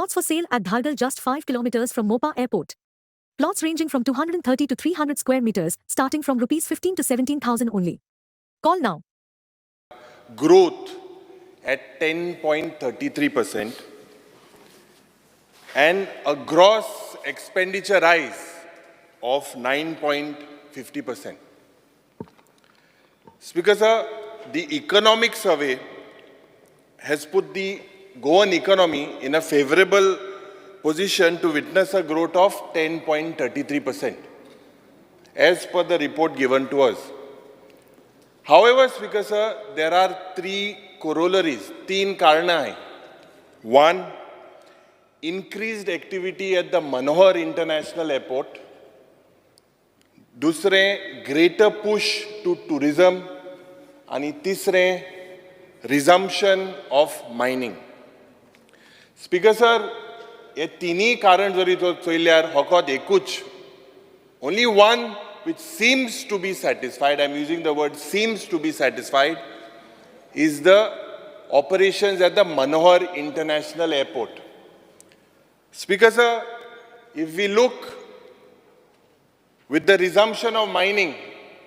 Plots for sale at Dhargal, just 5 kilometers from Mopa Airport. Plots ranging from 230 to 300 square meters, starting from rupees 15 to 17,000 only. Call now. Growth at 10.33% and a gross expenditure rise of 9.50%. Speaker sir, the economic survey has put the Goan economy in a favorable position to witness a growth of 10.33% as per the report given to us. However, Speaker sir, there are three corollaries, तीन कारण हैं. One, increased activity at the Manohar International Airport. दूसरे, greater push to tourism. आणि तिसरे, resumption of mining. Speaker sir, ये तीनही कारण जरी चोयल्यार फकत एकूच, only one which seems to be satisfied, I'm using the word seems to be satisfied, is the operations at the Manohar International Airport. Speaker sir, if we look with the resumption of mining,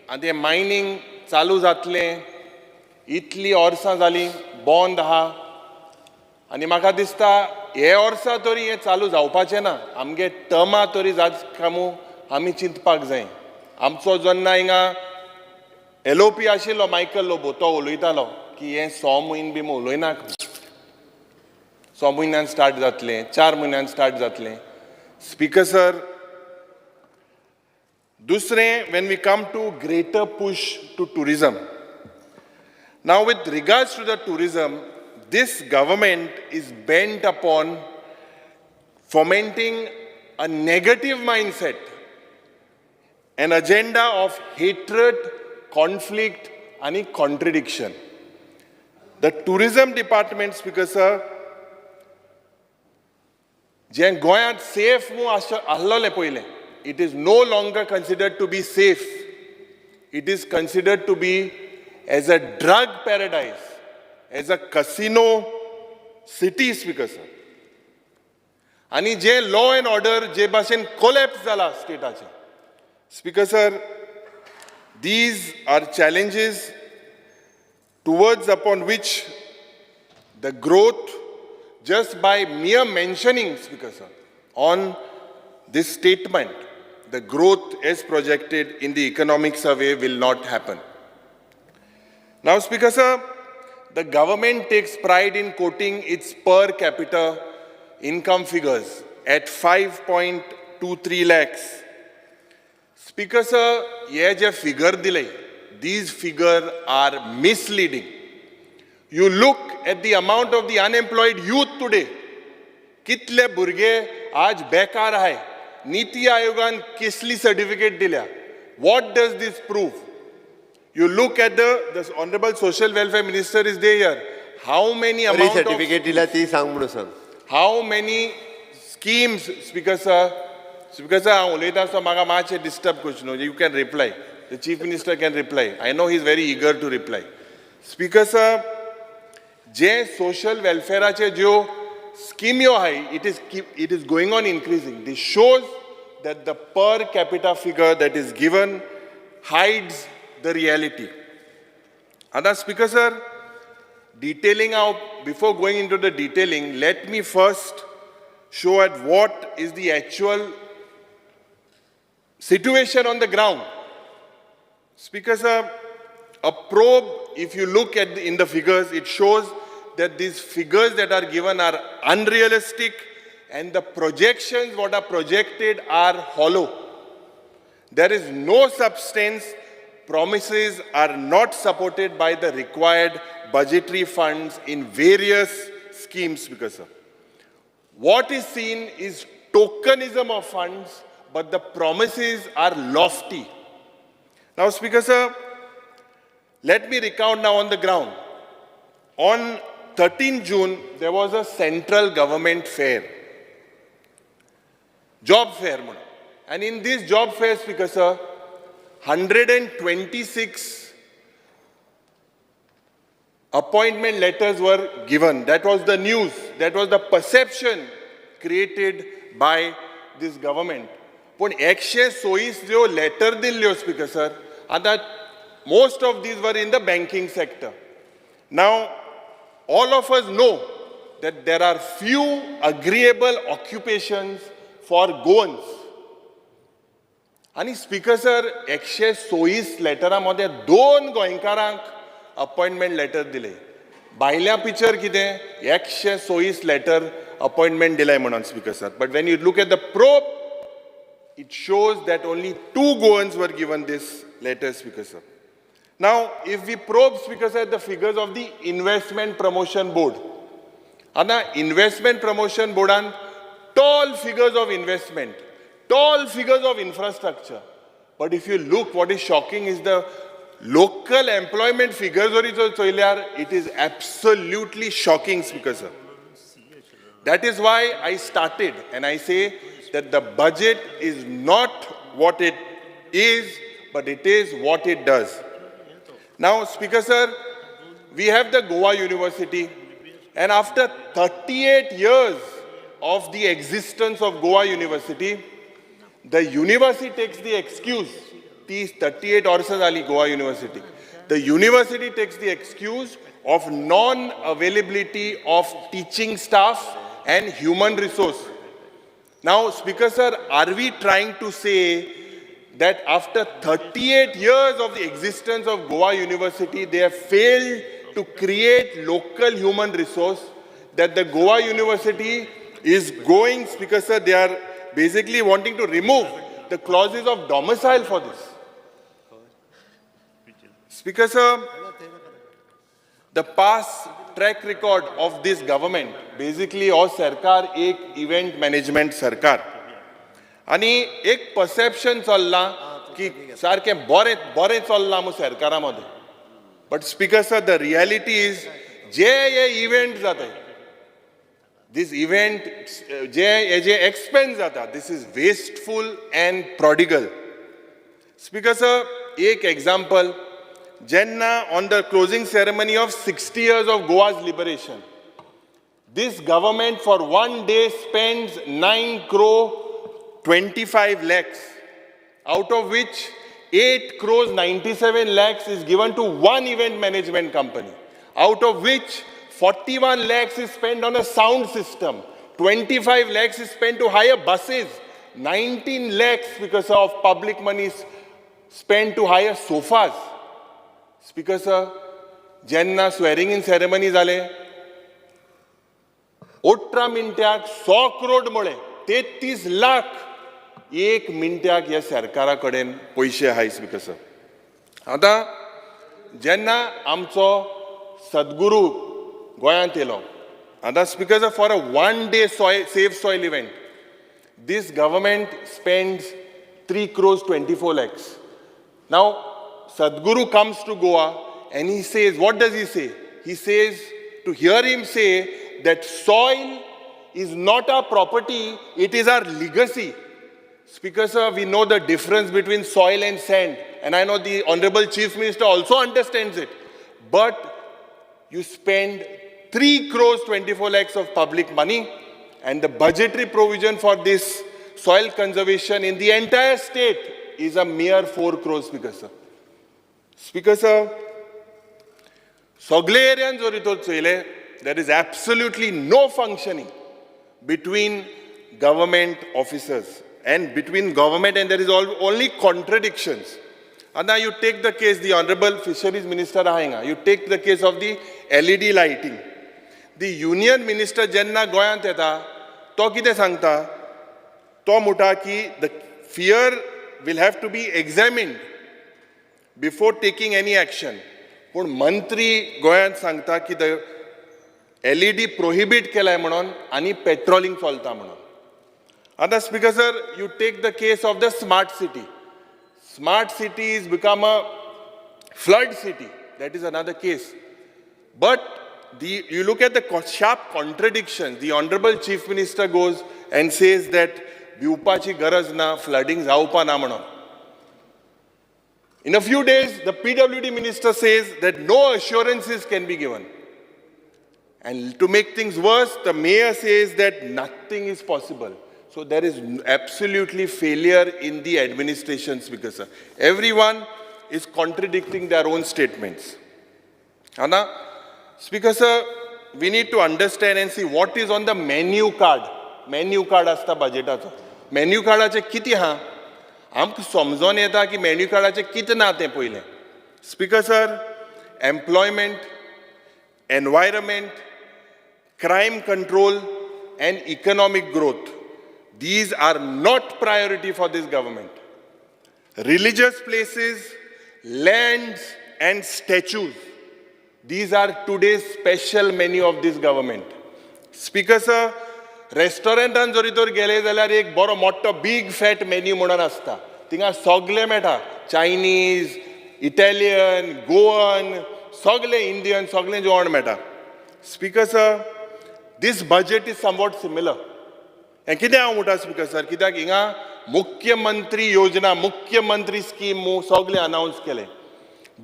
and the mining चालू जातलें, इतली वर्सां जालीं बंद आहा, आनी म्हाका दिसता हे वर्सा तरी हें चालू जावपाचें ना, आमगे टर्मा तरी जाच कामू आमी चिंतपाक जाय. आमचो जेन्ना हिंगा एलओपी आशिल्लो मायकल लोबो तो उलयतालो की हें 6 म्हयने बी उलयनाक, 6 म्हयन्यान स्टार्ट जातलें, 4 म्हयन्यान स्टार्ट जातलें. स्पीकर सर, दुसरें, when we come to greater push to tourism. Now with regards to the tourism, this government is bent upon fomenting a negative mindset, an agenda of hatred, conflict, and contradiction. The tourism department, Speaker sir, जे गोंयांत safe mu ahloले पयले, it is no longer considered to be safe. It is considered to be as a drug paradise, as a casino city, Speaker sir. आणि जे law and order जे भाशेन collapse जाला स्टेटाचे. Speaker sir, these are challenges towards upon which the growth, just by mere mentioning, Speaker sir, on this statement, the growth as projected in the economic survey will not happen. Now, Speaker sir, the government takes pride in quoting its per capita income figures at 5.23 lakhs. Speaker sir, ye je figure dile, these figures are misleading. You look at the amount of the unemployed youth today. कितले भुरगे आज बेकार आहे. नीति आयोगान कसली certificate दिल्या. What does this prove? You look at the Honorable Social Welfare Minister is there here. How many amount certificate दिला ती सांग म्हणून सांग. How many schemes, Speaker sir? Speaker sir, हांव उलयता सो म्हाका मातशें disturb करचें न्हू. You can reply. The Chief Minister can reply. I know he is very eager to reply. Speaker sir, J social welfareचे ज्यो scheme high, it is going on increasing. This shows that the per capita figure that is given hides the reality. And Speaker sir, detailing out, before going into the detailing, let me first show at what is the actual situation on the ground. Speaker sir, a probe, if you look at in the figures, it shows that these figures that are given are unrealistic and the projections, what are projected, are hollow. There is no substance. Promises are not supported by the required budgetary funds in various schemes, Speaker sir. What is seen is tokenism of funds, but the promises are lofty. Now, Speaker sir, let me recount now on the ground. On 13 June, there was a central government fair, job fair. And in this job fair, Speaker sir, 126 appointment letters were given. That was the news. That was the perception created by this government. But 126 ज्यो letter दिल्ल्यो speaker sir, and that most of these were in the banking sector. Now, all of us know that there are few agreeable occupations for Goans. आणि speaker sir 126 लेटरांमध्ये 2 गोंयकारांक appointment letter दिले. भायल्या picture कितें 126 letter appointment दिलाय म्हणून speaker sir. But when you look at the probe, it shows that only 2 Goans were given this letter, Speaker Sir. Now, if we probe, Speaker Sir, the figures of the Investment Promotion Board, and the Investment Promotion Board and tall figures of investment, tall figures of infrastructure. But if you look, what is shocking is the local employment figures, it is absolutely shocking, Speaker Sir. That is why I started and I say that the budget is not what it is, but it is what it does. Now, Speaker Sir, we have the Goa University, and after 38 years of the existence of Goa University, the university takes the excuse, these 38 वर्षां जाली Goa University. The university takes the excuse of non-availability of teaching staff and human resource. Now, Speaker Sir, are we trying to say that after 38 years of the existence of Goa University, they have failed to create local human resource, that the Goa University is going, Speaker Sir, they are basically wanting to remove the clauses of domicile for this. Speaker Sir, the past track record of this government, basically all सरकार एक event management सरकार, आणि एक perception चल्ला की सारखे बरे चल्ला मु सरकारामध्ये. But Speaker Sir, the reality is J event जाते, this event जे expense जाता, this is wasteful and prodigal. Speaker Sir, एक example, Jenna, on the closing ceremony of 60 years of Goa's liberation, this government for one day spends 9 crore 25 lakhs, out of which 8 crores 97 lakhs is given to one event management company, out of which 41 lakhs is spent on a sound system, 25 lakhs is spent to hire buses, 19 lakhs because of public money is spent to hire sofas. Speaker Sir, जेन्ना swearing in ceremony जाले, 18 मिनटाक 100 crore मुळे 33 लाख 1 मिनटाक ह्या सरकारा कडेन पैसे आहाय. Speaker Sir, आता जेन्ना आमचो सद्गुरू गोंयांत येलो, आता Speaker Sir, for a one-day Save Soil event, this government spends 3 crores 24 lakhs. Now, Sadhguru comes to Goa and he says, what does he say? He says, to hear him say that soil is not our property, it is our legacy. Speaker Sir, we know the difference between soil and sand, and I know the Honorable Chief Minister also understands it. But you spend 3 crores 24 lakhs of public money, and the budgetary provision for this soil conservation in the entire state is a mere 4 crores, Speaker Sir. Speaker Sir, Sogle areas there is absolutely no functioning between government officers and between government, and there is only contradictions. And now you take the case, the Honorable Fisheries Minister Ahenga, you take the case of the LED lighting. The Union Minister Jenna Goyant yeta, to kite sangta, to muta ki the fear will have to be examined before taking any action. But Mantri Goyant sangta ki the LED prohibit kelay म्हणून आणि petroling चलता म्हणून. And Speaker Sir, you take the case of the smart city. Smart city has become a flood city. That is another case. But you look at the sharp contradictions. The Honorable Chief Minister goes and says that Biupachi garaz na flooding zaupa na म्हणून. In a few days, the PWD Minister says that no assurances can be given. And to make things worse, the mayor says that nothing is possible. So there is absolutely failure in the administration, Speaker sir. Everyone is contradicting their own statements. Anna, Speaker sir, we need to understand and see what is on the menu card. Menu card asta budgetacho. Menu cardaचे किती हा? आमकां समजून येता की menu cardaचे किती ना तें पयलें. Speaker sir, employment, environment, crime control and economic growth. These are not priority for this government. Religious places, lands and statues. These are today's special menu of this government. Speaker sir, restaurantan जरी तर गेले जाल्यार एक बरो मोठो big fat menu म्हणून आसता. थिंगा सगळे मेळटा. Chinese, Italian, Goan, सगळे Indian, सगळे जेवण मेळटा. Speaker sir, this budget is somewhat similar. And कितें हांव म्हणटा Speaker sir, कित्याक हिंगा मुख्यमंत्री योजना, मुख्यमंत्री स्कीम सगळे अनाउन्स केले.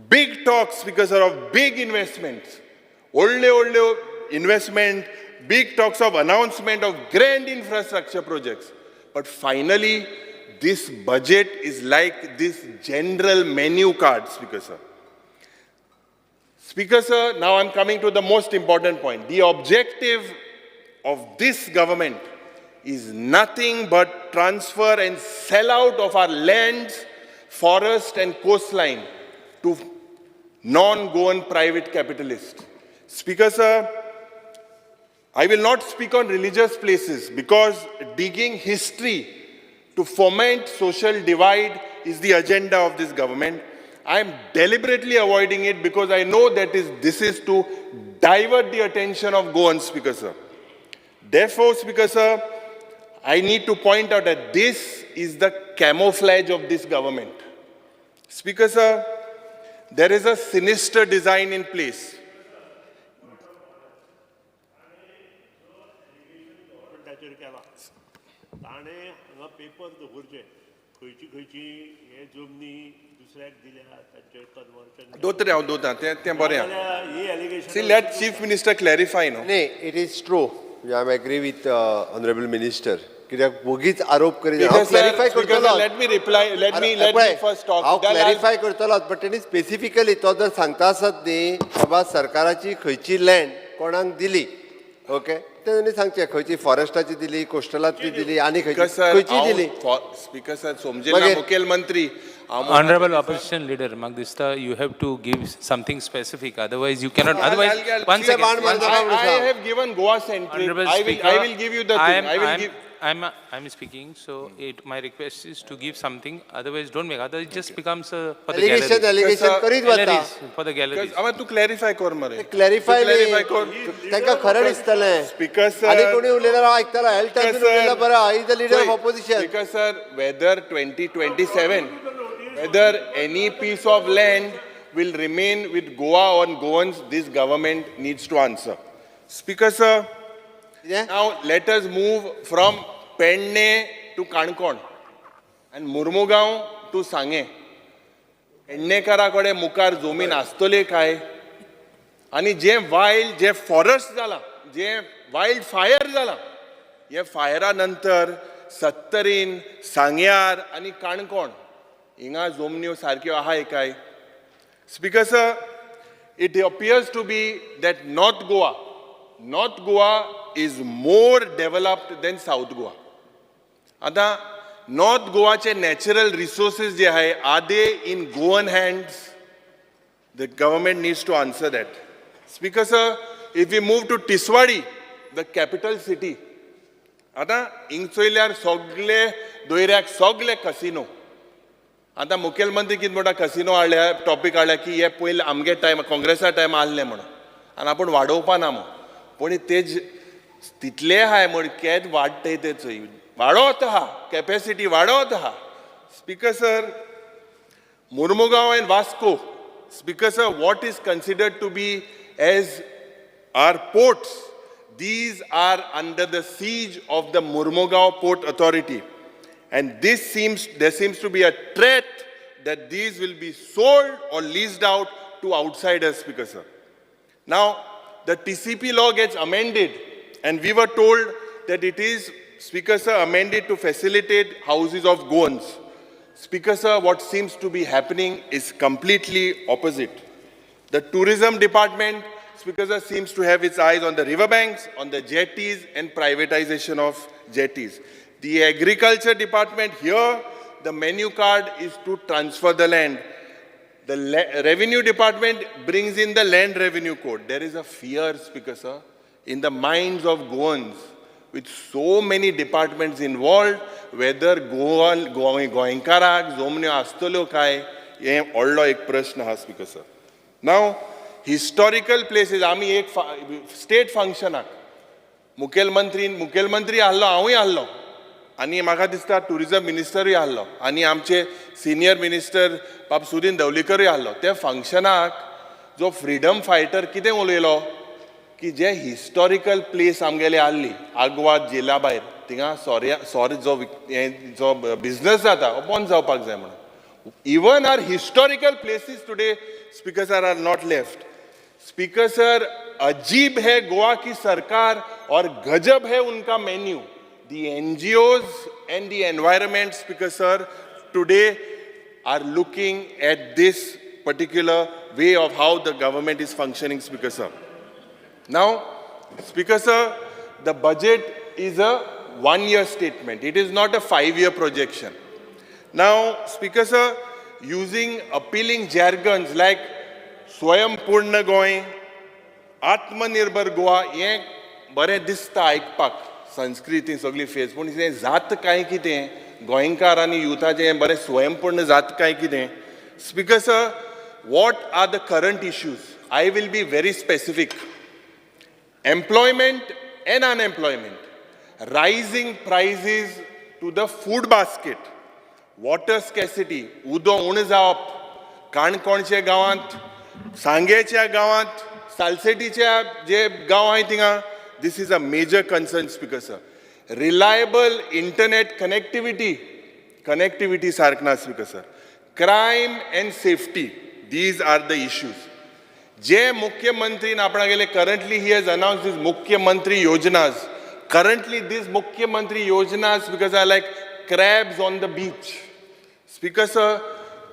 Big talks, Speaker sir, of big investments. Olle investment, big talks of announcement of grand infrastructure projects. But finally, this budget is like this general menu card, Speaker sir. Speaker sir, now I'm coming to the most important point. The objective of this government is nothing but transfer and sell out of our lands, forest and coastline to non-Goan private capitalists. Speaker sir, I will not speak on religious places because digging history to foment social divide is the agenda of this government. I am deliberately avoiding it because I know that this is to divert the attention of Goans, Speaker sir. Therefore, Speaker sir, I need to point out that this is the camouflage of this government. Speaker sir, there is a sinister design in place. Paper दवरचे खंयची खंयची हे जमनी दुसऱ्याक दिल्या तांचे conversion दोतरे हांव दोता तें बरें आहा. ही allegation See, let Chief Minister clarify, no? नाही, it is true. I am agree with honorable minister. कित्याक बोगीच आरोप करीत हांव क्लॅरिफाय करतलो. Let me reply. Let me first talk. हांव क्लॅरिफाय करतलो, बट तेणी स्पेसिफिकली तो जर सांगता आसत न्ही बाबा सरकाराची खंयची लँड कोणाक दिली, ओके, तेणी सांगचें खंयची फॉरेस्टाची दिली, कोस्टलांतली दिली आनी खंयची दिली. Speaker sir, समजेला मुखेलमंत्री. Honorable opposition leader, Magdista, you have to give something specific. Otherwise, you cannot. Otherwise, one second. I have given Goa centric. Honorable I Speaker, will give you the thing. I will give. I'm speaking. So, my request is to give something. Otherwise, don't make. Otherwise, it just becomes for the Allegation करीत वता. galleries. For the galleries. अब तू clarify कर मरे. Clarify कर. तांकां खरें दिसतलें. Speaker sir. आनी कोणी उलयल्यार हांव आयकतालो. हेल्थ टायम्स उलयला बरं, ही the leader of opposition. Speaker sir, whether 2027, whether any piece of land will remain with Goa or Goans, this government needs to answer. Speaker sir, now let us move from Penne to Kankon and Murmugaon to Sange. पेडणेकाराकडे मुखार जमीन आसतली काय आनी जे wild जे forest जाला जे wild fire जाला हे फायरा नंतर सत्तरीन सांग्यार आनी काणकोण हिंगा जमन्यो सारक्यो आहाय काय. Speaker sir, it appears to be that North Goa is more developed than South Goa. आता North Goaचे natural resources जे आहे, are they in Goan hands? The government needs to answer that. Speaker sir, if we move to Tiswadi, the capital city, आता इंगचोयल्यार सगळे दोयऱ्याक सगळे casino. आता मुखेलमंत्री कितें म्हणटा casino हाडल्या टॉपीक हाडल्या की हे पयले आमगे टायम काँग्रेसा टायम आहले म्हणून आनी आपूण वाडोवपा ना म्हणून. पूण तेज तितले आहाय म्हण केद वाडटाय ते चोय वाडोत आहा, कॅपेसिटी वाडोत आहा. Speaker sir, Mormugao and Vasco, speaker sir, what is considered to be as our ports, these are under the siege of the Murmugaon Port Authority. And there seems to be a threat that these will be sold or leased out to outsiders, Speaker sir. Now, the TCP law gets amended, and we were told that it is, Speaker Sir, amended to facilitate houses of goans. Speaker Sir, what seems to be happening is completely opposite. The tourism department, Speaker Sir, seems to have its eyes on the riverbanks, on the jetties, and privatization of jetties. The agriculture department here, the menu card is to transfer the land. The revenue department brings in the land revenue code. There is a fear, Speaker Sir, in the minds of Goans, with so many departments involved, whether Goenkarak, Zomnyo Astolo Kai, ये ऑल्लो एक प्रश्न हा speaker sir. Now, historical places, आम्ही एक state function मुखेलमंत्री आसलो, हांवूय आसलो, आनी म्हाका दिसता टुरिजम मिनिस्टरूय आसलो, आनी आमचे सिनियर मिनिस्टर बाब सुदीन धवलीकरूय आसलो. त्या फंक्शनाक जो फ्रीडम फायटर कितें उलयलो की जे हिस्टॉरिकल प्लेस आमगेले आसली आग्वाद जेला भायर थिंगा सॉरी जो बिजनस जाता हो बंद जावपाक जाय म्हणून. Even our historical places today, Speaker Sir, are not left. Speaker Sir, अजीब है गोवा की सरकार और गजब है उनका menu. The NGOs and the environment, Speaker Sir, today are looking at this particular way of how the government is functioning, Speaker Sir. Now, Speaker Sir, the budget is a one-year statement. It is not a five-year projection. Now, Speaker Sir, using appealing jargons like Swayam Purna Goy, Atmanirbhar Goa, ये बरे दिसता आयकपाक संस्कृती सगळी face पूण हे जात काय कितें गोंयकार आनी युथाचें हें बरें स्वयंपूर्ण जात काय कितें. Speaker sir, what are the current issues? I will be very specific. Employment and unemployment, rising prices to the food basket, water scarcity, उदो उण जावप, काणकोणच्या गांवांत, सांगेच्या गांवांत, सालसेटीच्या जे गांव आहाय थिंगा, this is a major concern, Speaker Sir. Reliable internet connectivity sarkna, Speaker Sir. Crime and safety, these are the issues. Je Mukhya Mantri apna gele, currently he has announced his Mukhya Mantri Yojanas. Currently these Mukhya Mantri Yojanas, because are like crabs on the beach. Speaker Sir,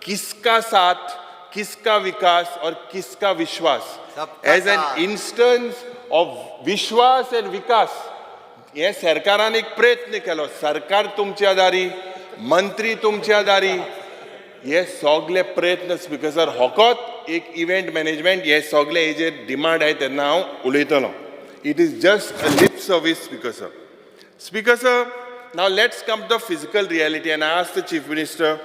kiska saath, kiska vikas or kiska vishwas. As an instance of विश्वास and विकास हे सरकारान एक प्रयत्न केलो. सरकार तुमच्या दारी, मंत्री तुमच्या दारी, हे सगळे प्रयत्न स्पीकर सर होकोत एक इव्हेंट मॅनेजमेंट हे सगळे हेजे डिमांड आहे तेन्ना हांव उलयतलो. It is just a lip service, speaker sir. Speaker sir, now let's come to the physical reality and I ask the chief minister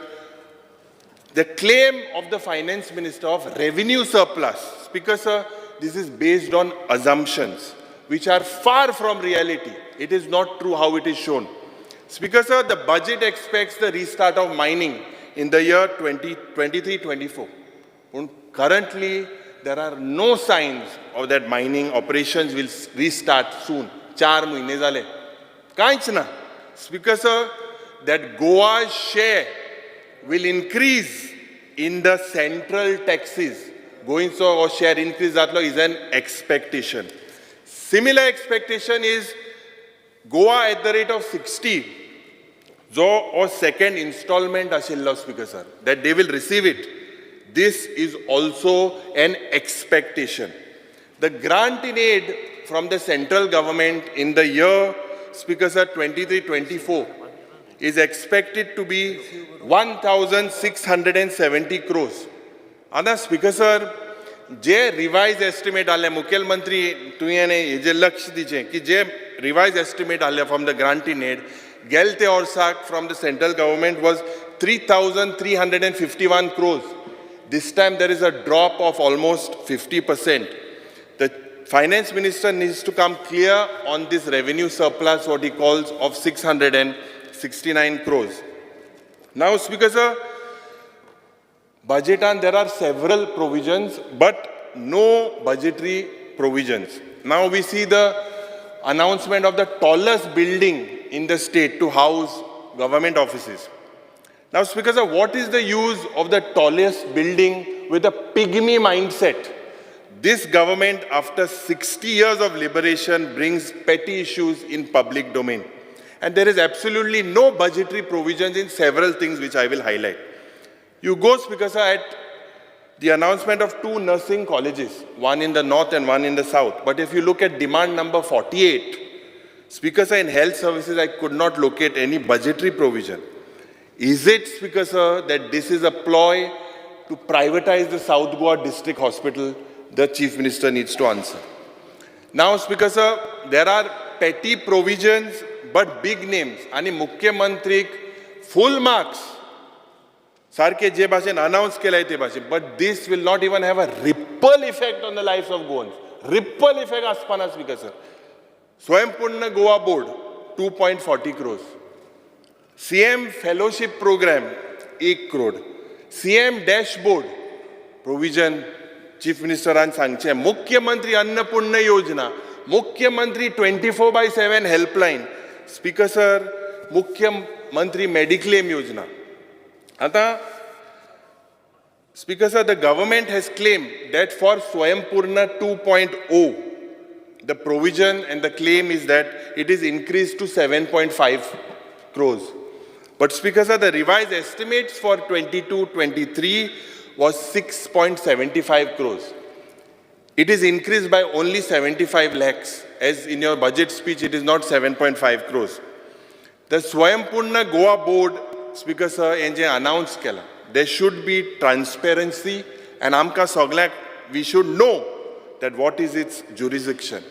the claim of the finance minister of revenue surplus. Speaker sir, this is based on assumptions which are far from reality. It is not true how it is shown. Speaker sir, the budget expects the restart of mining in the year 2023-24. Currently, there are no signs of that mining operations will restart soon. 4 mahine zale. Kainch na. Speaker sir, that Goa's share will increase in the central taxes. Going so or share increase zatlo is an expectation. Similar expectation is Goa at the rate of 60. So or second installment ashillo, Speaker sir, that they will receive it. This is also an expectation. The grant in aid from the central government in the year, Speaker sir, 23-24 is expected to be 1,670 crores. Ana Speaker sir, जे revise estimate आले मुखेलमंत्री तुयेने हेजे लक्ष दिचे की जे revise estimate आले from the grant in aid गेल ते वर्साक from the central government was 3,351 crores. This time there is a drop of almost 50%. The finance minister needs to come clear on this revenue surplus, what he calls, of 669 crores. Now, Speaker sir, budget and there are several provisions, but no budgetary provisions. Now we see the announcement of the tallest building in the state to house government offices. Now, Speaker sir, what is the use of the tallest building with a pygmy mindset? This government, after 60 years of liberation, brings petty issues in public domain. And there is absolutely no budgetary provisions in several things which I will highlight. You go, Speaker Sir, at the announcement of 2 nursing colleges, one in the north and one in the south. But if you look at demand number 48, Speaker Sir, in health services, I could not locate any budgetary provision. Is it, Speaker Sir, that this is a ploy to privatize the South Goa District Hospital? The Chief Minister needs to answer. Now, Speaker Sir, there are petty provisions but big names. आणि मुख्यमंत्रीक full marks सारखे जे भाषेन announce केलाय ते भाषेन. But this will not even have a ripple effect on the lives of Goans. Ripple effect aspanas, Speaker Sir. Swayampunna Goa Board, 2.40 crores. CM Fellowship Program, 1 crore. CM Dashboard, provision, Chief Minister and Sangche. Mukhyamantri Annapurna Yojana, Mukhyamantri 24/7 helpline. Speaker Sir, Mukhyamantri Mediclaim Yojana. Ata, Speaker Sir, the government has claimed that for Swayampurna 2.0, the provision and the claim is that it is increased to 7.5 crores. But Speaker Sir, the revised estimates for 22-23 was 6.75 crores. It is increased by only 75 lakhs. As in your budget speech, it is not 7.5 crores. The Swayampurna Goa Board, Speaker Sir, announced kela. There should be transparency, and amka soglak, we should know that what is its jurisdiction.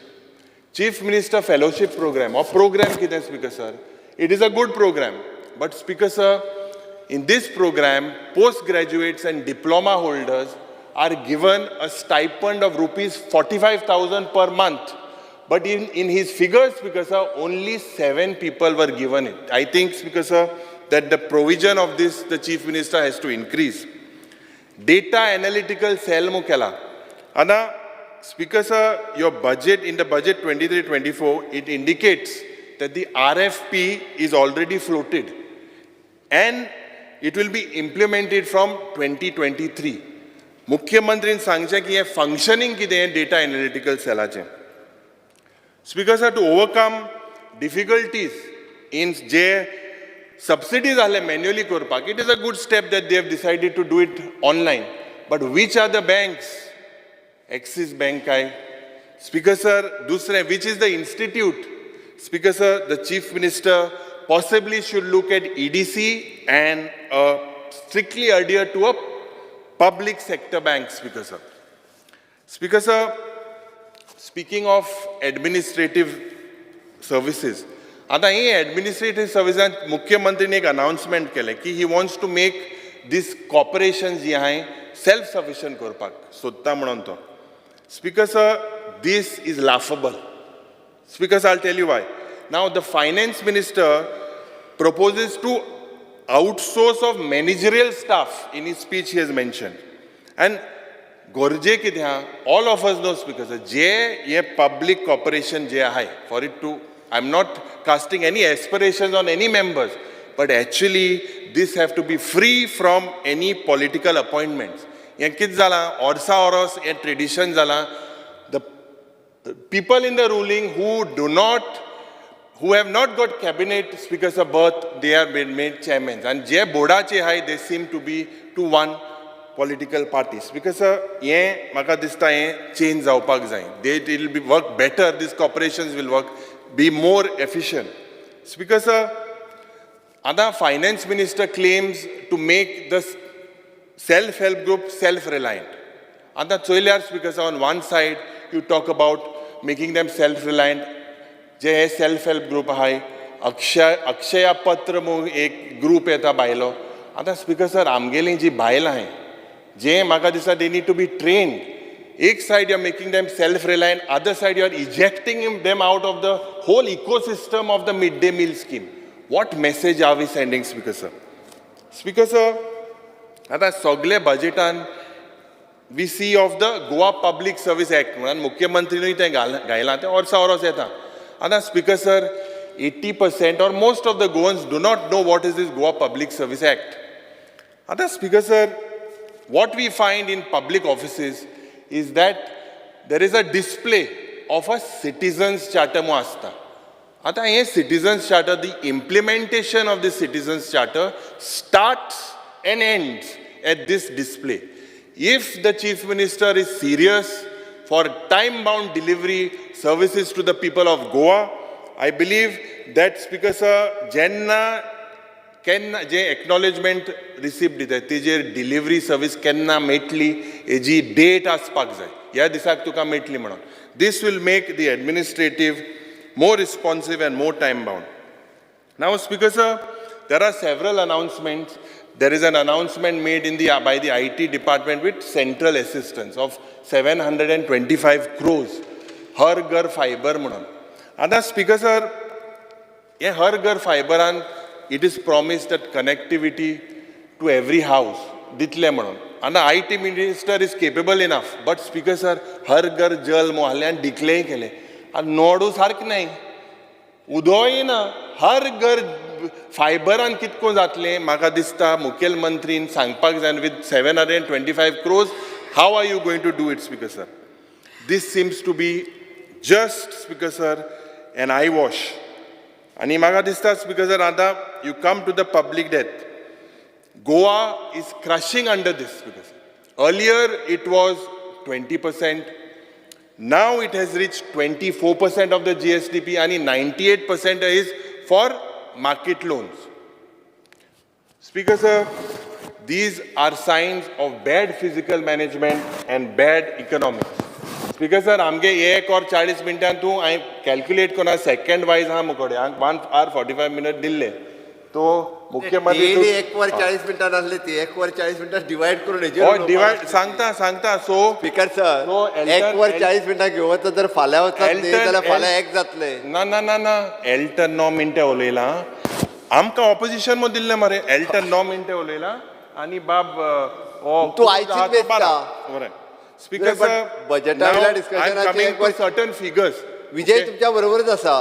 Chief Minister Fellowship Program, or program kide, Speaker Sir, it is a good program. But Speaker Sir, in this program, postgraduates and diploma holders are given a stipend of rupees 45,000 per month. But in his figures, Speaker Sir, only 7 people were given it. I think, Speaker Sir, that the provision of this, the Chief Minister has to increase. Data analytical cell mukela. Ana, Speaker Sir, your budget, in the budget 23-24, it indicates that the RFP is already floated. And it will be implemented from 2023. Mukhyamantrin sangche ki ye functioning kide hai data analytical cell. Speaker Sir, to overcome difficulties in je subsidies are manually korpak, it is a good step that they have decided to do it online. But which are the banks? Axis Bank hai. Speaker Sir, dusre, which is the institute? Speaker Sir, the Chief Minister possibly should look at EDC and strictly adhere to a public sector bank, Speaker Sir. Speaker Sir, speaking of administrative services, administrative services, Mukhyamantri ne ek announcement kele ki he wants to make these corporations self-sufficient korpak. Sutta mnonto. Speaker Sir, this is laughable. Speaker Sir, I'll tell you why. Now, the Finance Minister proposes to outsource of managerial staff. In his speech, he has mentioned. And Gorje ki dhyan, all of us know, Speaker Sir, ye public corporation je hai, for it to, I'm not casting any aspirations on any members, but actually, this have to be free from any political appointments. Yan kit zala, orsa oros, yan tradition zala, the people in the ruling who have not got cabinet Speakers of birth, they are been made chairmen. And je boda che hai, they seem to be to one political party. Speaker Sir, ye maka dista ye change zawpak zai. It will be work better. These corporations will work, be more efficient. Speaker Sir, other Finance Minister claims to make the self-help group self-reliant. Other Choilyar, Speaker Sir, on one side you talk about making them self-reliant. J self help group आहे अक्षया पत्र म्हणून एक group येता बायलो आता speaker sir आमगेली जी बायल आहे जे म्हाका दिसता they need to be trained एक side you are making them self reliant other side you are ejecting them out of the whole ecosystem of the mid day meal scheme what message are we sending speaker sir आता सगळे बजेटान we see of the Goa public service act म्हणून मुख्यमंत्रीनूय तें घायलां तें वर्सा वरोस येता. And Speaker Sir, 80% or most of the Goans do not know what is this Goa Public Service Act. And Speaker Sir, what we find in public offices is that there is a display of a citizens charter mo asta. Ata hey citizens charter, the implementation of the citizens charter starts and ends at this display. If the Chief Minister is serious for time-bound delivery services to the people of Goa, I believe that Speaker Sir, Jenna केन्ना जे acknowledgement receipt दिता तेजेर delivery service केन्ना मेळटली hazy date आसपाक जाय. ह्या दिसाक तुका मेळटली म्हणून. This will make the administrative more responsive and more time bound. Now, Speaker Sir, there are several announcements. There is an announcement made by the IT department with central assistance of 725 crores. Har Ghar Fiber म्हणून. आता Speaker Sir, hey Har Ghar Fiberan it is promised that connectivity to every house, ditle म्हणून. And the IT minister is capable enough. But Speaker Sir, Har Ghar Jal मोहल्ल्यान declare केले. आणि नोडू सारक नाही. उदोय ना. Har Ghar Fiberan कितको जातले, म्हाका दिसता मुखेलमंत्रीन सांगपाक जाय with 725 crores. How are you going to do it, Speaker Sir? This seems to be just, Speaker Sir, an eyewash. And म्हाका दिसता, Speaker Sir, आता you come to the public debt. Goa is crushing under this, Speaker Sir. Earlier it was 20%. Now it has reached 24% of the GSDP and 98% is for market loans. Speaker Sir, these are signs of bad physical management and bad economics. Speaker Sir, आमगे 1 और 40 मिनटां तू हांवें calculate कोना second wise आहा मुकोडे 1 hour 45 minutes दिल्ले तो मुख्यमंत्री 1 वर 40 मिनटां नासले ती 1 वर 40 मिनटां डिवायड करून हेजेर ओ डिवायड सांगता सो स्पीकर सर 1 वर 40 मिनटां घेवन वता जर फाल्यां वचत न्ही जाल्यार फाल्यां 1 जातले ना एल्टन 9 मिनटां उलयला आमकां ऑपोजिशन मो दिल्ले मरे एल्टन 9 मिनटां उलयला आनी बाब तू आयची बेसता Speaker Sir, बजेटा now डिस्कशनाचे I'm coming to certain figures. विजय तुमच्या बरोबरच आसा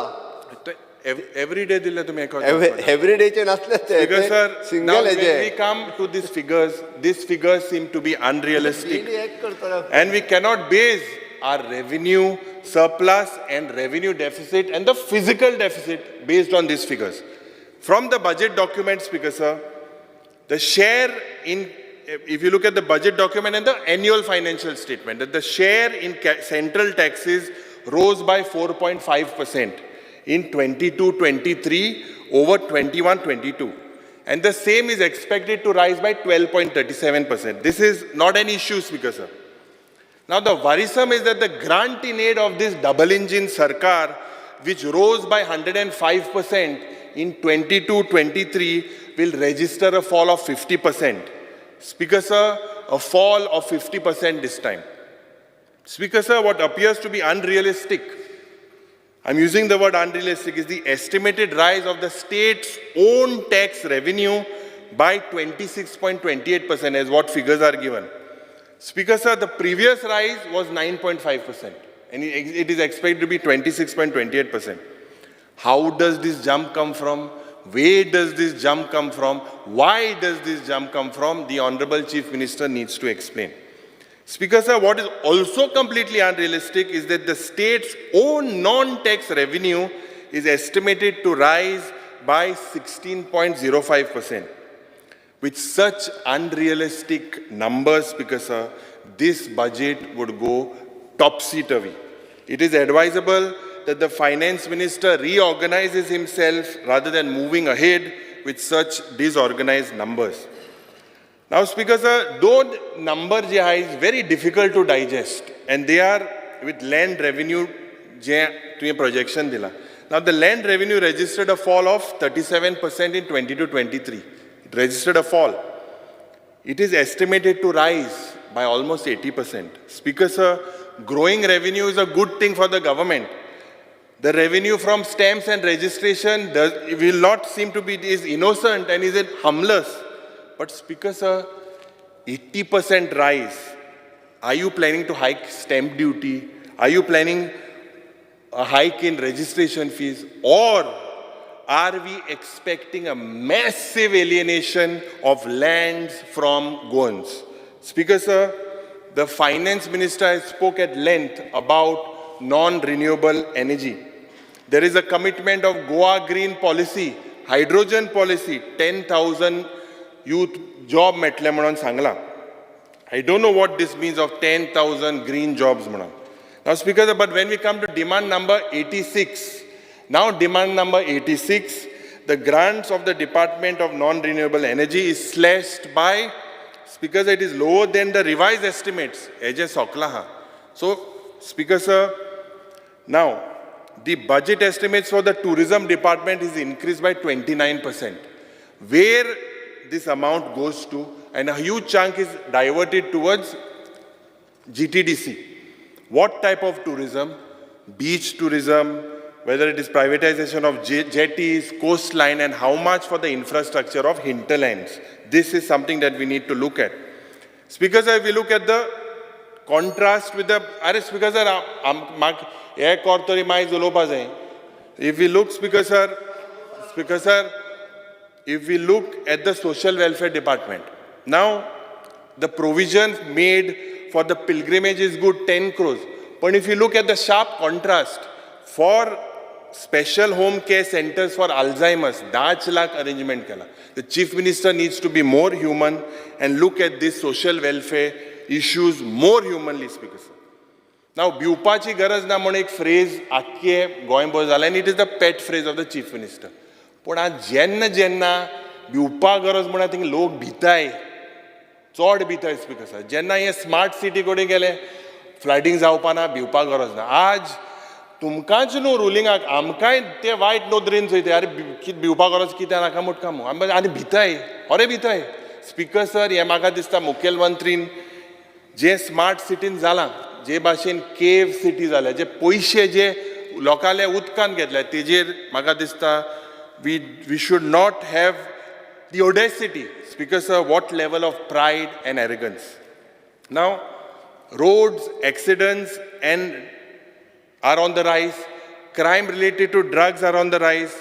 Every day दिले तुम्ही एव्हरी डेचे नसले ते Speaker Sir, now single when हेजे we come to these figures seem to be unrealistic and we cannot base our revenue surplus and revenue deficit and the physical deficit based on these figures. From the budget document, Speaker Sir, the share in if you look at the budget document and the annual financial statement, that the share in central taxes rose by 4.5% in 22-23 over 21-22. And the same is expected to rise by 12.37%. This is not an issue, Speaker Sir. Now the worrisome is that the grant in aid of this double engine Sarkar, which rose by 105% in 22-23, will register a fall of 50%. Speaker Sir, a fall of 50% this time. Speaker Sir, what appears to be unrealistic, I'm using the word unrealistic, is the estimated rise of the state's own tax revenue by 26.28% as what figures are given. Speaker Sir, the previous rise was 9.5% and it is expected to be 26.28%. How does this jump come from? Where does this jump come from? Why does this jump come from? The Honorable Chief Minister needs to explain. Speaker Sir, what is also completely unrealistic is that the state's own non-tax revenue is estimated to rise by 16.05%. With such unrealistic numbers, Speaker Sir, this budget would go topsy-turvy. It is advisable that the finance minister reorganizes himself rather than moving ahead with such disorganized numbers. Now, Speaker Sir, those numbers is very difficult to digest, and they are with land revenue to a projection dila. Now, the land revenue registered a fall of 37% in 22-23. It registered a fall. It is estimated to rise by almost 80%. Speaker Sir, growing revenue is a good thing for the government. The revenue from stamps and registration will not seem to be is innocent and is harmless. But Speaker Sir, 80% rise. Are you planning to hike stamp duty? Are you planning a hike in registration fees? Or are we expecting a massive alienation of lands from Goans? Speaker Sir, the finance minister spoke at length about non-renewable energy. There is a commitment of Goa Green Policy, hydrogen policy, 10,000 youth job metle म्हणून Sangla. I don't know what this means of 10,000 green jobs म्हणून. Now, Speaker, but when we come to demand number 86, now demand number 86, the grants of the Department of Non-Renewable Energy is slashed by, Speaker, it is lower than the revised estimates. So, Speaker, sir, now the budget estimates for the tourism department is increased by 29%. Where this amount goes to, and a huge chunk is diverted towards GTDC. What type of tourism? Beach tourism, whether it is privatization of jetties, coastline, and how much for the infrastructure of hinterlands. This is something that we need to look at. Speaker, sir, if we look at the contrast with the, Speaker, sir, if we look, Speaker, sir, if we look at the social welfare department, now the provision made for the pilgrimage is good, 10 crores. But if you look at the sharp contrast, for special home care centers for Alzheimer's, 10 lakh arrangement kala. The Chief Minister needs to be more human and look at these social welfare issues more humanly, Speaker, sir. Now, Biupachi garaz na म्हणून एक phrase आख्खे गोंयभर जाला, and it is the pet phrase of the Chief Minister. पण आज जेन्ना भिवपा गरज म्हणून थिंग लोक भिताय, चड भिताय, Speaker, sir. जेन्ना हे स्मार्ट सिटी कडेन गेले, फ्लडिंग जावपा ना, भिवपा गरज ना. आज तुमकांच न्हू रुलिंगाक, आमकांय ते वायट नदरेन चोयताय, अरे भिवपा गरज कित्याक नाका मुटका म्हणून, आनी भिताय, अरे भिताय. Speaker, sir, हे म्हाका दिसता मुखेलमंत्रीन जे स्मार्ट सिटीन जालां, जे भाशेन केव सिटी जाल्या, जे पयशे जे लोकांले उदकान घेतल्या, तेजेर म्हाका दिसता we should not have the audacity. Speaker, sir, what level of pride and arrogance. Now, roads, accidents are on the rise. Crime related to drugs are on the rise.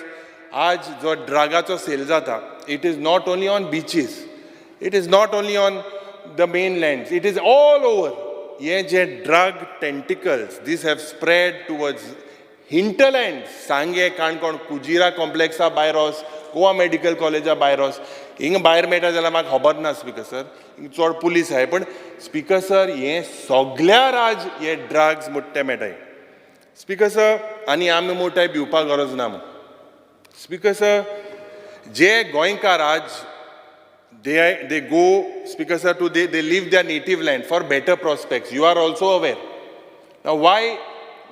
Aaj jo dragacho sale jata, it is not only on beaches. It is not only on the mainlands. It is all over. Ye je drug tentacles, these have spread towards hinterlands. Sange Kankon, Kujira complex by Ross, Goa Medical College by Ross. Inga Bayer Meta Jalama Hobarna, Speaker, sir. It's police happened. Speaker, sir, ye Soglia Raj, ye drugs mutte medai. Speaker, sir, ani ame motai biupa garaz namu. Speaker, sir, je Goinka Raj, they go, Speaker, sir, they leave their native land for better prospects. You are also aware. Now, why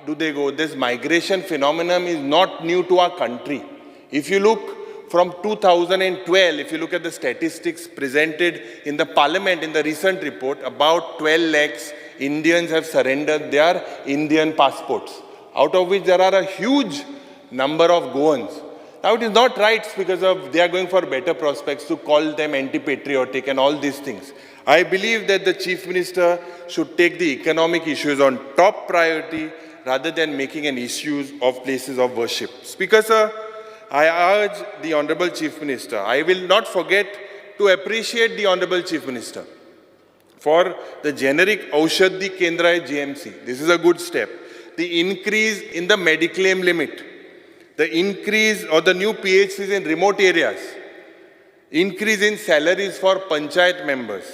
do they go? This migration phenomenon is not new to our country. If you look from 2012, if you look at the statistics presented in the parliament in the recent report, about 12 lakhs Indians have surrendered their Indian passports, out of which there are a huge number of Goans. Now, it is not right because they are going for better prospects to call them anti-patriotic and all these things. I believe that the Chief Minister should take the economic issues on top priority rather than making an issue of places of worship. Speaker, sir, I urge the Honorable Chief Minister, I will not forget to appreciate the Honorable Chief Minister for the generic Aushadhi Kendra GMC. This is a good step. The increase in the Mediclaim limit, the increase or the new PHCs in remote areas, increase in salaries for Panchayat members,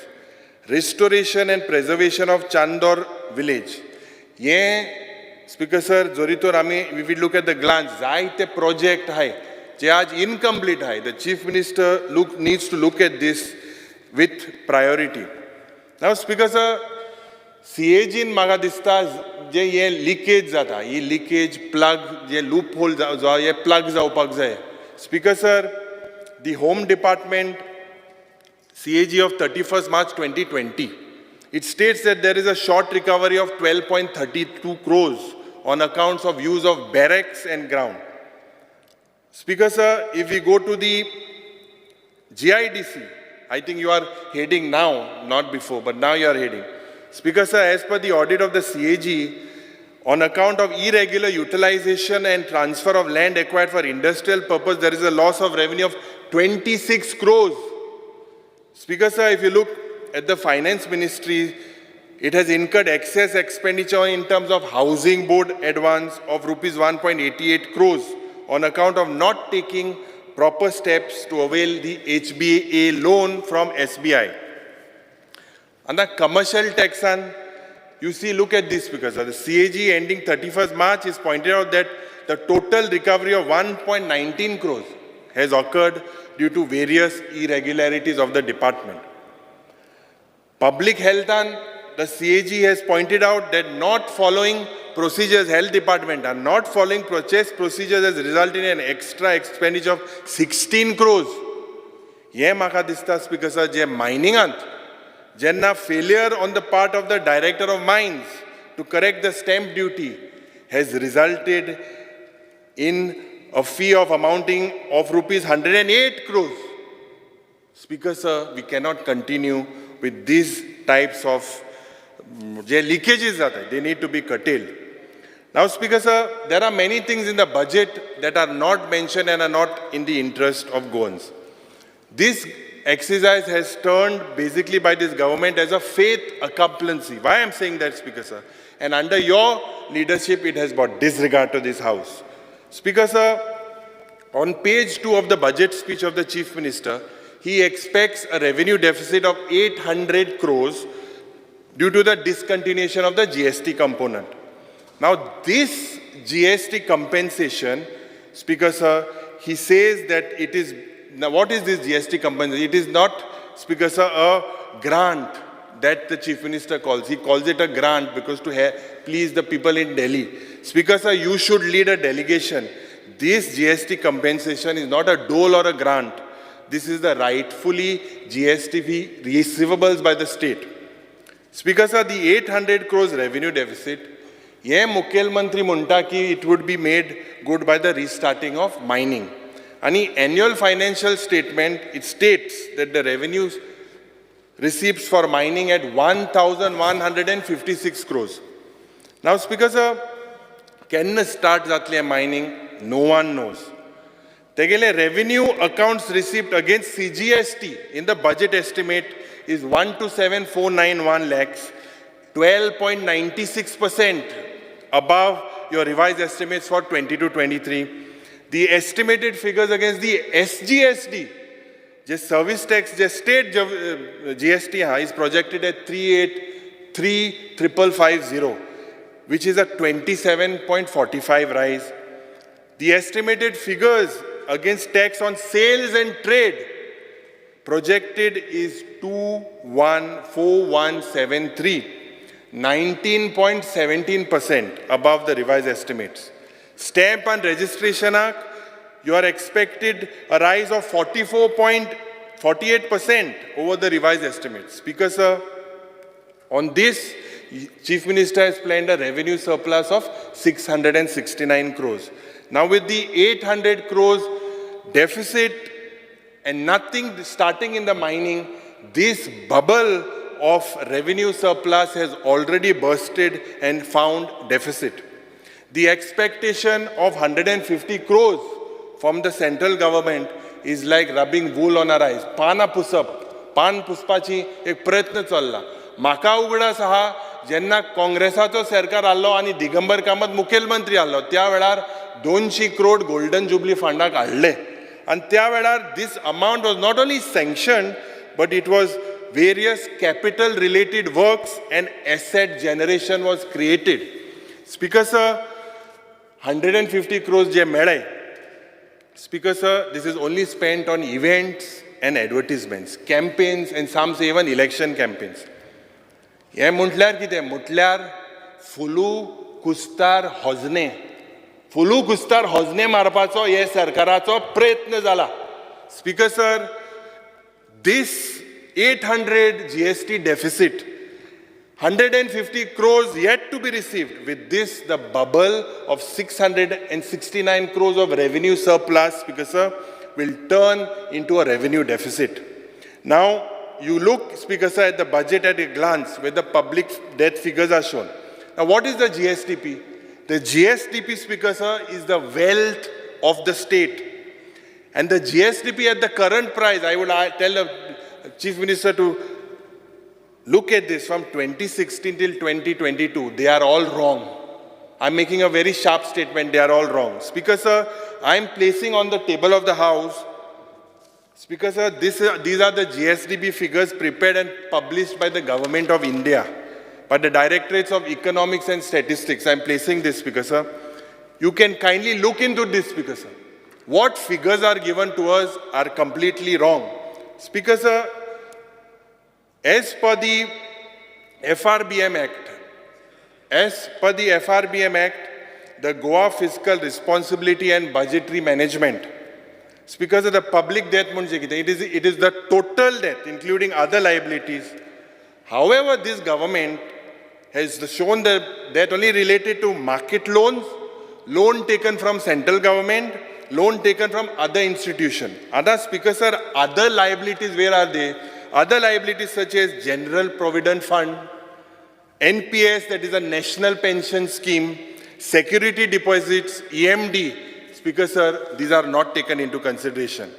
restoration and preservation of Chandor village. Ye, Speaker, sir, Zoritor Ami, if we look at the glance, zaite project hai, je aaj incomplete hai. The Chief Minister needs to look at this with priority. Now, Speaker, sir, CAG in Magadista, je ye leakage zata, ye leakage plug, je loophole za, ye plug zaupag zay. Speaker, sir, the Home Department CAG of 31st March 2020, it states that there is a short recovery of 12.32 crores on accounts of use of barracks and ground. Speaker, sir, if we go to the GIDC, I think you are heading now, not before, but now you are heading. Speaker, sir, as per the audit of the CAG, on account of irregular utilization and transfer of land acquired for industrial purpose, there is a loss of revenue of 26 crores. Speaker, sir, if you look at the Finance Ministry, It has incurred excess expenditure in terms of housing board advance of rupees 1.88 crores on account of not taking proper steps to avail the HBA loan from SBI. And the commercial tax, you see, look at this, because the CAG ending 31st March is pointed out that the total recovery of 1.19 crores has occurred due to various irregularities of the department. Public health, and the CAG has pointed out that not following procedures, health department are not following purchase procedures has resulted in an extra expenditure of 16 crores. Ye maka dista, Speaker sir, je mining ant, jenna failure on the part of the director of mines to correct the stamp duty has resulted in a fee of amounting of rupees 108 crores. Speaker sir, we cannot continue with these types of leakages. They need to be curtailed. Now, Speaker sir, there are many things in the budget that are not mentioned and are not in the interest of Goans. This exercise has turned basically by this government as a faith accompancy. Why I'm saying that, Speaker sir? And under your leadership, it has brought disregard to this House. Speaker sir, on page 2 of the budget speech of the Chief Minister, he expects a revenue deficit of 800 crores due to the discontinuation of the GST component. Now, this GST compensation, Speaker sir, he says that it is, now what is this GST compensation? It is not, Speaker sir, a grant that the Chief Minister calls. He calls it a grant because to please the people in Delhi. Speaker sir, you should lead a delegation. This GST compensation is not a dole or a grant. This is the rightfully GST receivables by the state. Speaker sir, the 800 crores revenue deficit, ye Mukhel Mantri munta ki it would be made good by the restarting of mining. And the annual financial statement, it states that the revenues receipts for mining at 1,156 crores. Now, Speaker sir, can start zatle mining? No one knows. Tegele revenue accounts received against CGST in the budget estimate is 127,491 lakhs, 12.96% above your revised estimates for 22-23. The estimated figures against the SGST, just service tax, just state GST is projected at 383,550, which is a 27.45 rise. The estimated figures against tax on sales and trade projected is 241,4173, 19.17% above the revised estimates. Stamp and Registration Act, you are expected a rise of 44.48% over the revised estimates. Speaker sir, on this, Chief Minister has planned a revenue surplus of 669 crores. Now with the 800 crores deficit and nothing starting in the mining, this bubble of revenue surplus has already bursted and found deficit. The expectation of 150 crores from the central government is like rubbing wool on our eyes. Pana pusap, pan puspachi ek prayatna challa. Maka ugda saha jenna Congresacho सरकार आलो आणि दिगंबर कामत मुख्यमंत्री आलो त्या वेळार 200 crore golden jubilee fundak काढले and त्या वेळार this amount was not only sanctioned but it was various capital related works and asset generation was created. Speaker sir, 150 crores je medai. Speaker sir, this is only spent on events and advertisements, campaigns and some say even election campaigns. हे म्हटल्यार कितें म्हटल्यार फुलू कुस्तार होजने मारपाचो हे सरकाराचो प्रयत्न जाला. Speaker sir, this 800 GST deficit, 150 crores yet to be received. With this, the bubble of 669 crores of revenue surplus, Speaker sir, will turn into a revenue deficit. Now, you look, Speaker sir, at the budget at a glance where the public debt figures are shown. Now, what is the GSTP? The GSTP, Speaker sir, is the wealth of the state. And the GSTP at the current price, I would tell the Chief Minister to Look at this from 2016 till 2022. They are all wrong. I'm making a very sharp statement. They are all wrong. Speaker sir, I'm placing on the table of the House. Speaker sir, these are the GSDP figures prepared and published by the Government of India, by the Directorates of Economics and Statistics. I'm placing this, Speaker sir. You can kindly look into this, Speaker sir. What figures are given to us are completely wrong. Speaker sir, as per the FRBM Act, the Goa Fiscal Responsibility and Budgetary Management, Speaker sir, the public debt, it is the total debt, including other liabilities. However, this government has shown the debt only related to market loans, loan taken from central government, loan taken from other institutions. Other, Speaker sir, other liabilities, where are they? Other liabilities such as General Provident Fund, NPS, that is a National Pension Scheme, security deposits, EMD, Speaker sir, these are not taken into consideration.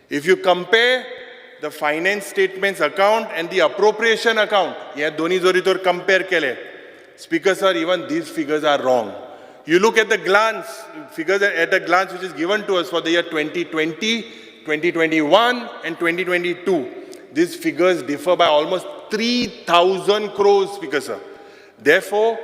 If you compare the finance statements account and the appropriation account, doni joritor compare kele, Speaker sir, even these figures are wrong. You look at the glance, figures at a glance which is given to us for the year 2020, 2021 and 2022. These figures differ by almost 3,000 crores, Speaker sir. Therefore,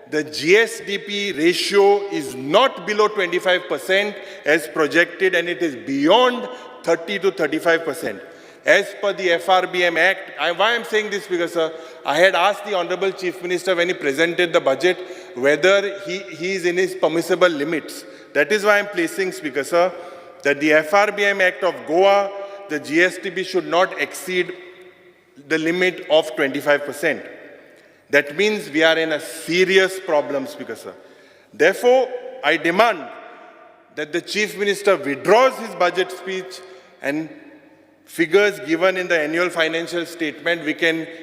the GSDP ratio is not below 25% as projected, and it is beyond 30 to 35%. As per the FRBM Act, why I'm saying this, Speaker sir, I had asked the Honorable Chief Minister when he presented the budget whether he is in his permissible limits. That is why I'm placing, Speaker sir, that the FRBM Act of Goa, the GSDP should not exceed the limit of 25%. That means we are in a serious problem, Speaker sir. Therefore, I demand that the Chief Minister withdraws his budget speech and figures given in the annual financial statement.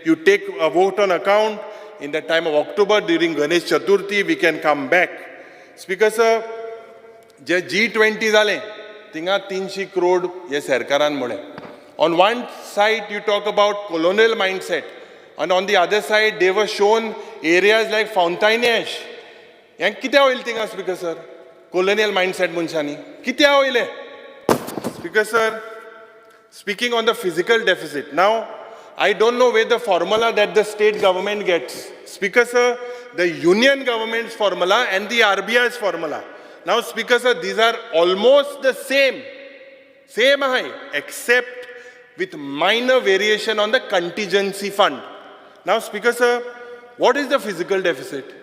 You take a vote on account in the time of October during Ganesh Chaturthi, we can come back. Speaker sir, J G20 जाले, तिंगा 300 crore ये सरकारान मुळे. On one side, you talk about colonial mindset, and on the other side, they were shown areas like Fountain Ash. Yang कित्या होईल तिंगा, Speaker sir? Colonial mindset munchani. कित्या होईल? Speaker sir, speaking on the physical deficit, now I don't know where the formula that the state government gets. Speaker sir, the union government's formula and the RBI's formula. Now, Speaker sir, these are almost the same high, except with minor variation on the contingency fund. Now, Speaker sir, what is the physical deficit?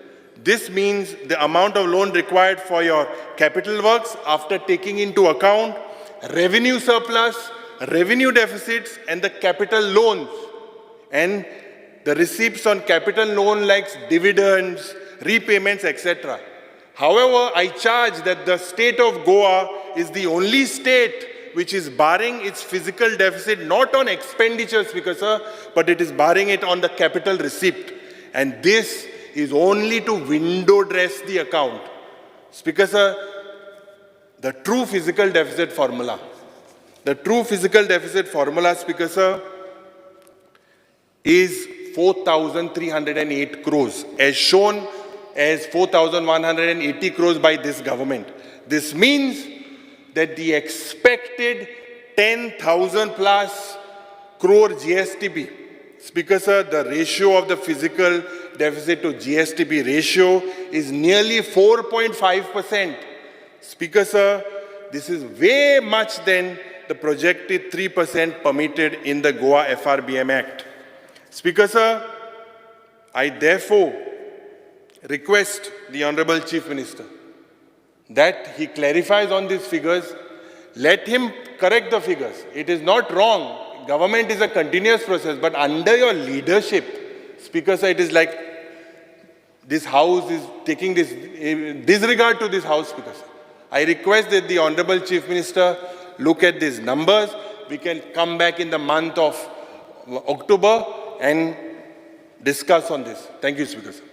This means the amount of loan required for your capital works after taking into account revenue surplus, revenue deficits, and the capital loans, and the receipts on capital loan like dividends, repayments, etc. However, I charge that the state of Goa is the only state which is barring its physical deficit not on expenditure, Speaker sir, but it is barring it on the capital receipt. And this is only to window dress the account. Speaker sir, the true physical deficit formula, Speaker sir, is 4,308 crores, as shown as 4,180 crores by this government. This means that the expected 10,000 plus crore GSTP, Speaker sir, the ratio of the physical deficit to GSTP ratio is nearly 4.5%. Speaker sir, this is way much than the projected 3% permitted in the Goa FRBM Act. Speaker sir, I therefore request the Honorable Chief Minister that he clarifies on these figures. Let him correct the figures. It is not wrong. Government is a continuous process, but under your leadership, Speaker sir, it is like this House is taking this disregard to this House, Speaker sir. I request that the Honorable Chief Minister look at these numbers. We can come back in the month of October and discuss on this. Thank you, Speaker sir.